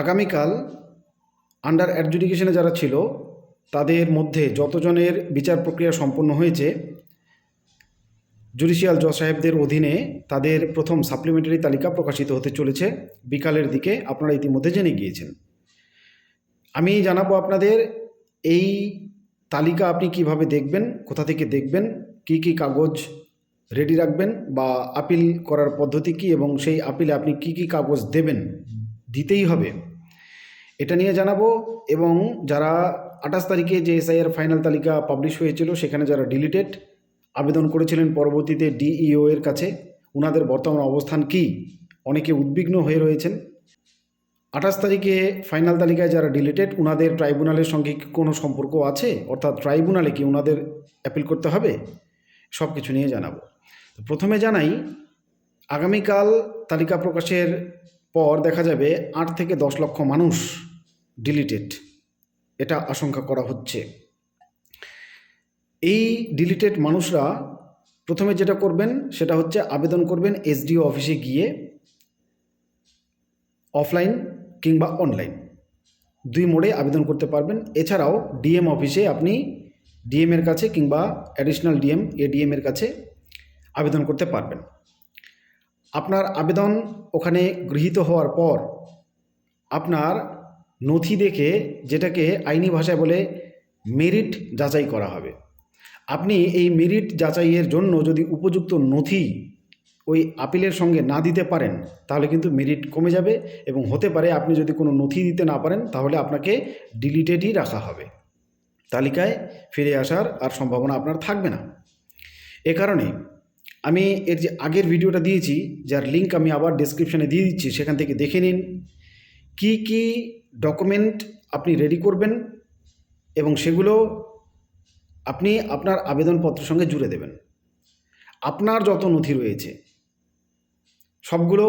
আগামীকাল আন্ডার অ্যাডজুডিকেশনে যারা ছিল তাদের মধ্যে যতজনের বিচার প্রক্রিয়া সম্পন্ন হয়েছে জুডিশিয়াল জজ সাহেবদের অধীনে তাদের প্রথম সাপ্লিমেন্টারি তালিকা প্রকাশিত হতে চলেছে বিকালের দিকে। আপনারা ইতিমধ্যে জেনে গিয়েছেন। আমি জানাবো আপনাদের এই তালিকা আপনি কিভাবে দেখবেন, কোথা থেকে দেখবেন, কি কি কাগজ রেডি রাখবেন বা আপিল করার পদ্ধতি কী এবং সেই আপিলে আপনি কি কি কাগজ দেবেন, দিতেই হবে, এটা নিয়ে জানাবো। এবং যারা 28 তারিখে যে এসআইআর ফাইনাল তালিকা পাবলিশ হয়েছিল সেখানে যারা ডিলিটেড আবেদন করেছিলেন পরবর্তীতে ডিইও এর কাছে, ওনাদের বর্তমান অবস্থান কি, অনেকে উদ্বিগ্ন হয়ে রয়েছেন। 28 তারিখে ফাইনাল তালিকায় যারা ডিলিটেড ওনাদের ট্রাইব্যুনালের সঙ্গে কি কোনো সম্পর্ক আছে, অর্থাৎ ট্রাইব্যুনালে কি ওনাদের অ্যাপিল করতে হবে, সব কিছু নিয়ে জানাবো। তো প্রথমে জানাই, আগামীকাল তালিকা প্রকাশের পর দেখা যাবে 8 থেকে 10 লক্ষ মানুষ ডিলিটেড, এটা আশঙ্কা করা হচ্ছে। এই ডিলিটেড মানুষরা প্রথমে যেটা করবেন সেটা হচ্ছে আবেদন করবেন এসডিও অফিসে গিয়ে, অফলাইন কিংবা অনলাইন, দুই মোডে আবেদন করতে পারবেন। এছাড়াও ডিএম অফিসে আপনি ডিএমের কাছে কিংবা অ্যাডিশনাল ডিএম এডিএম এর কাছে আবেদন করতে পারবেন। আপনার আবেদন ওখানে গৃহীত হওয়ার পর আপনার নথি দেখে, যেটাকে আইনি ভাষায় বলে মেরিট যাচাই করা হবে। আপনি এই মেরিট যাচাইয়ের জন্য যদি উপযুক্ত নথি ওই আপিলের সঙ্গে না দিতে পারেন তাহলে কিন্তু মেরিট কমে যাবে এবং হতে পারে আপনি যদি কোনো নথি দিতে না পারেন তাহলে আপনাকে ডিলিটেডই রাখা হবে, তালিকায় ফিরে আসার আর সম্ভাবনা আপনার থাকবে না। এ কারণে আমি এর যে আগের ভিডিওটা দিয়েছি, যার লিঙ্ক আমি আবার ডেসক্রিপশানে দিয়ে দিচ্ছি, সেখান থেকে দেখে নিন কি কি ডকুমেন্ট আপনি রেডি করবেন এবং সেগুলো আপনি আপনার আবেদনপত্রের সঙ্গে জুড়ে দেবেন। আপনার যত নথি রয়েছে সবগুলো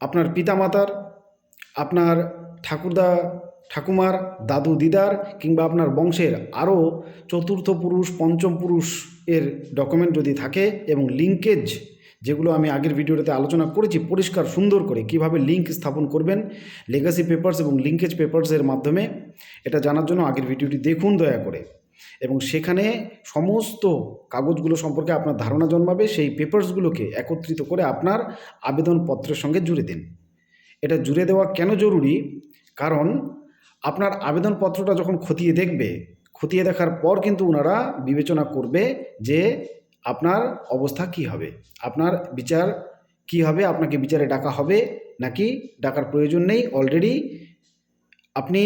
আপনার পিতামাতার, আপনার ঠাকুরদা ঠাকুমার, দাদু দিদার কিংবা আপনার বংশের আরও চতুর্থ পুরুষ পঞ্চম পুরুষ এর ডকুমেন্ট যদি থাকে এবং লিঙ্কেজ, যেগুলো আমি আগের ভিডিওতে আলোচনা করেছি পরিষ্কার সুন্দর করে কিভাবে লিঙ্ক স্থাপন করবেন লেগাসি পেপারস এবং লিঙ্কেজ পেপারসের মাধ্যমে, এটা জানার জন্য আগের ভিডিওটি দেখুন দয়া করে। এবং সেখানে সমস্ত কাগজগুলো সম্পর্কে আপনার ধারণা জন্মাবে। সেই পেপারসগুলোকে একত্রিত করে আপনার আবেদনপত্রের সঙ্গে জুড়ে দিন। এটা জুড়ে দেওয়া কেন জরুরি? কারণ আপনার আবেদনপত্রটা যখন খতিয়ে দেখবে, খতিয়ে দেখার পর কিন্তু ওনারা বিবেচনা করবে যে আপনার অবস্থা কি হবে, আপনার বিচার কি হবে, আপনাকে বিচারে ডাকা হবে নাকি ডাকার প্রয়োজন নেই। অলরেডি আপনি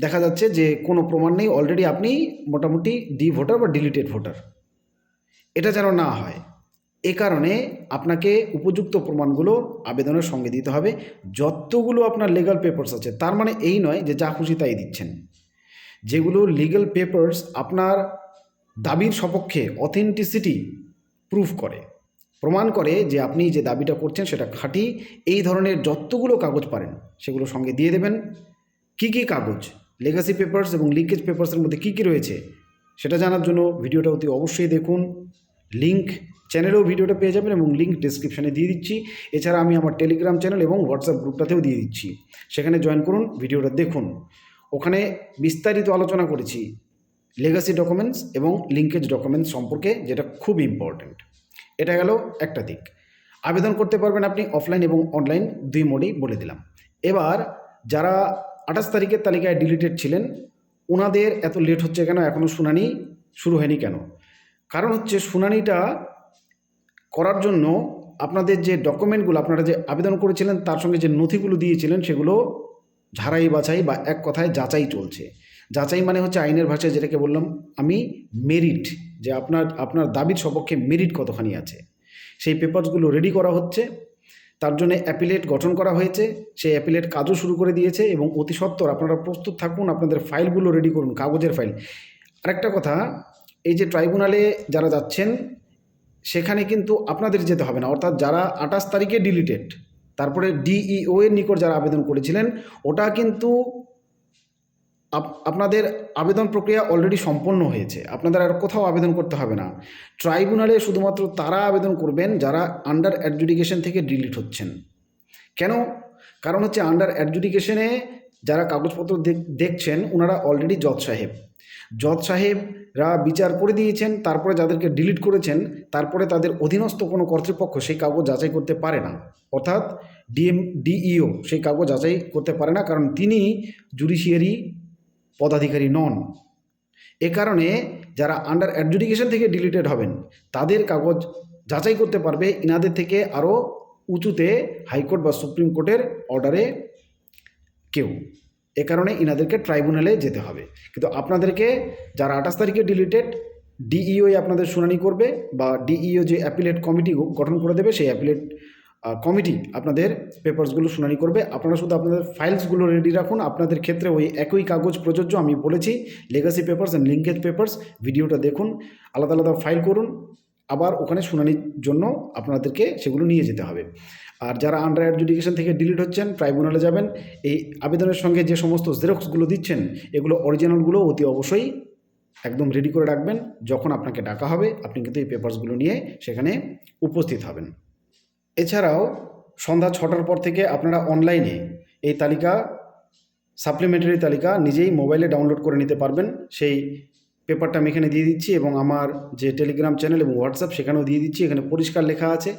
দেখা যাচ্ছে যে কোনো প্রমাণ নেই, অলরেডি আপনি মোটামুটি ডি ভোটার বা ডিলিটেড ভোটার, এটা যেন না হয়। এ কারণে আপনাকে উপযুক্ত প্রমাণগুলো আবেদনের সঙ্গে দিতে হবে। যতগুলো আপনার লিগ্যাল পেপারস আছে, তার মানে এই নয় যে যা খুশি তাই দিচ্ছেন। যেগুলো লিগ্যাল পেপারস আপনার দাবির সপক্ষে অথেন্টিসিটি প্রুফ করে, প্রমাণ করে যে আপনি যে দাবিটা করছেন সেটা খাঁটি, এই ধরনের যতগুলো কাগজ পারেন সেগুলো সঙ্গে দিয়ে দেবেন। কি কি কাগজ, লেগাসি পেপারস এবং লিঙ্কেজ পেপারসের মধ্যে কি কি রয়েছে সেটা জানার জন্য ভিডিওটা অতি অবশ্যই দেখুন। লিঙ্ক চ্যানেলেও ভিডিওটা পেয়ে যাবেন এবং লিঙ্ক ডেসক্রিপশানে দিয়ে দিচ্ছি। এছাড়া আমি আমার টেলিগ্রাম চ্যানেল এবং হোয়াটসঅ্যাপ গ্রুপটাতেও দিয়ে দিচ্ছি, সেখানে জয়েন করুন, ভিডিওটা দেখুন। ওখানে বিস্তারিত আলোচনা করেছি লেগাসি ডকুমেন্টস এবং লিঙ্কেজ ডকুমেন্টস সম্পর্কে, যেটা খুব ইম্পর্ট্যান্ট। এটা গেল একটা দিক। আবেদন করতে পারবেন আপনি অফলাইন এবং অনলাইন, দুই মোডেই বলে দিলাম। এবার যারা 28 তারিখের তালিকায় ডিলিটেড ছিলেন ওনাদের এত লেট হচ্ছে কেন, এখনও শুনানি শুরু হয়নি কেন? কারণ হচ্ছে শুনানিটা করার জন্য আপনাদের যে ডকুমেন্টগুলো, আপনারা যে আবেদন করেছিলেন তার সঙ্গে যে নথিগুলো দিয়েছিলেন সেগুলো ঝাড়াই বাছাই বা এক কথায় যাচাই চলছে। যাচাই মানে হচ্ছে আইনের ভাষায় যেটাকে বললাম আমি মেরিট, যে আপনার দাবির সপক্ষে মেরিট কতখানি আছে, সেই পেপারসগুলো রেডি করা হচ্ছে। তার জন্য অ্যাপিলেট গঠন করা হয়েছে, সেই অ্যাপিলেট কাজও শুরু করে দিয়েছে এবং অতি সত্বর আপনারা প্রস্তুত থাকুন, আপনাদের ফাইলগুলো রেডি করুন, কাগজের ফাইল। আরেকটা কথা, এই যে ট্রাইব্যুনালে যারা যাচ্ছেন সেখানে কিন্তু আপনাদের যেতে হবে না, অর্থাৎ যারা 28 তারিখে ডিলিটেড তারপরে ডিইও এর নিকট যারা আবেদন করেছিলেন ওটা কিন্তু আপনাদের আবেদন প্রক্রিয়া অলরেডি সম্পন্ন হয়েছে, আপনাদের আর কোথাও আবেদন করতে হবে না। ট্রাইব্যুনালে শুধুমাত্র তারা আবেদন করবেন যারা আন্ডার অ্যাডজুডিকেশন থেকে ডিলিট হচ্ছেন। কেন? কারণ হচ্ছে আন্ডার অ্যাডজুডিকেশনে যারা কাগজপত্র দেখছেন ওনারা অলরেডি জজ সাহেবরা বিচার করে দিয়েছেন, তারপরে যাদেরকে ডিলিট করেছেন তারপরে তাদের অধীনস্থ কোনো কর্তৃপক্ষ সেই কাগজ যাচাই করতে পারে না, অর্থাৎ ডিইও সেই কাগজ যাচাই করতে পারে না, কারণ তিনি জুডিশিয়ারি পদাধিকারী নন। এ কারণে যারা আন্ডার অ্যাডজুডিকেশন থেকে ডিলিটেড হবেন তাদের কাগজ যাচাই করতে পারবে ইনাদের থেকে আরও উঁচুতে হাইকোর্ট বা সুপ্রিম কোর্টের অর্ডারে কেউ। এ কারণে ইনাদেরকে ট্রাইব্যুনালে যেতে হবে। কিন্তু আপনাদেরকে যারা 28 তারিখে ডিলিটেড, ডিইও আপনাদের শুনানি করবে বা ডিইও যে অ্যাপিলেট কমিটি গঠন করে দেবে সেই অ্যাপিলেট কমিটি আপনাদের পেপারসগুলো শুনানি করবে। আপনারা শুধু আপনাদের ফাইলসগুলো রেডি রাখুন। আপনাদের ক্ষেত্রে ওই একই কাগজ প্রযোজ্য, আমি বলেছি legacy papers and linkage papers, ভিডিওটা দেখুন, আলাদা আলাদা ফাইল করুন, আবার ওখানে শুনানির জন্য আপনাদেরকে সেগুলো নিয়ে যেতে হবে। আর যারা আন্ডার অ্যাডজুডিকেশন থেকে ডিলিট হচ্ছেন ট্রাইব্যুনালে যাবেন, এই আবেদনের সঙ্গে যে সমস্ত জেরক্সগুলো দিচ্ছেন এগুলো অরিজিনালগুলো অতি অবশ্যই একদম রেডি করে রাখবেন। যখন আপনাকে ডাকা হবে আপনি কিন্তু এই পেপারসগুলো নিয়ে সেখানে উপস্থিত হবেন। এছাড়াও সন্ধ্যা 6টার পর থেকে আপনারা অনলাইনে এই তালিকা, সাপ্লিমেন্টারি তালিকা নিজেই মোবাইলে ডাউনলোড করে নিতে পারবেন। সেই পেপারটা আমি এখানে দিয়ে দিচ্ছি এবং আমার যে টেলিগ্রাম চ্যানেল এবং হোয়াটসঅ্যাপ সেখানেও দিয়ে দিচ্ছি। এখানে পরিষ্কার লেখা আছে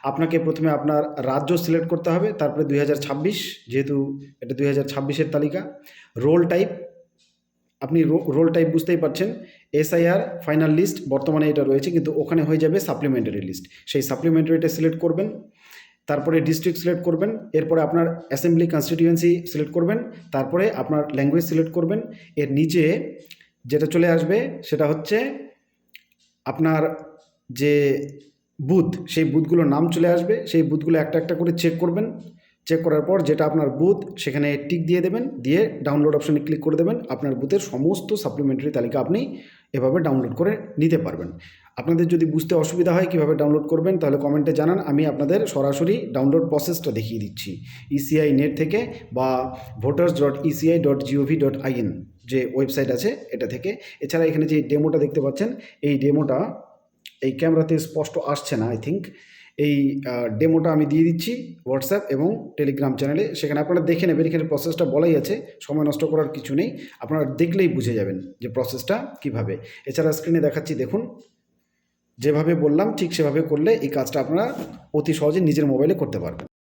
আপনাকে প্রথমে আপনার রাজ্য সিলেক্ট করতে হবে, তারপরে 2026, যেহেতু এটা 2026-এর তালিকা। রোল টাইপ, আপনি রোল টাইপ বুঝতেই পারছেন, এসআইআর ফাইনাল লিস্ট বর্তমানে এটা রয়েছে, কিন্তু ওখানে হয়ে যাবে সাপ্লিমেন্টারি লিস্ট। সেই সাপ্লিমেন্টারিটা সিলেক্ট করবেন, তারপরে ডিস্ট্রিক্ট সিলেক্ট করবেন, এরপরে আপনার অ্যাসেম্বলি কনস্টিটিউয়েন্সি সিলেক্ট করবেন, তারপরে আপনার ল্যাঙ্গুয়েজ সিলেক্ট করবেন। এর নিচে যেটা চলে আসবে সেটা হচ্ছে আপনার যে বুথ, সেই বুথগুলোর নাম চলে আসবে। সেই বুথগুলো একটা একটা করে চেক করবেন। চেক করার পর যেটা আপনার বুথ সেখানে টিক দিয়ে দেবেন, দিয়ে ডাউনলোড অপশানে ক্লিক করে দেবেন। আপনার বুথের সমস্ত সাপ্লিমেন্টারি তালিকা আপনি এভাবে ডাউনলোড করে নিতে পারবেন। আপনাদের যদি বুঝতে অসুবিধা হয় কীভাবে ডাউনলোড করবেন তাহলে কমেন্টে জানান, আমি আপনাদের সরাসরি ডাউনলোড প্রসেসটা দেখিয়ে দিচ্ছি ইসিআই নেট থেকে বা voters.eci.gov.in যে ওয়েবসাইট আছে এটা থেকে। এছাড়া এখানে যে ডেমোটা দেখতে পাচ্ছেন, এই ডেমোটা এই ক্যামেরাতে স্পষ্ট আসছে না, আই থিঙ্ক। এই ডেমোটা আমি দিয়ে দিচ্ছি হোয়াটসঅ্যাপ এবং টেলিগ্রাম চ্যানেলে, সেখানে আপনারা দেখে নেবেন। এখানে প্রসেসটা বলাই আছে, সময় নষ্ট করার কিছু নেই, আপনারা দেখলেই বুঝে যাবেন যে প্রসেসটা কীভাবে। এছাড়া স্ক্রিনে দেখাচ্ছি, দেখুন, যেভাবে বললাম ঠিক সেভাবে করলে এই কাজটা আপনারা অতি সহজে নিজের মোবাইলে করতে পারবেন।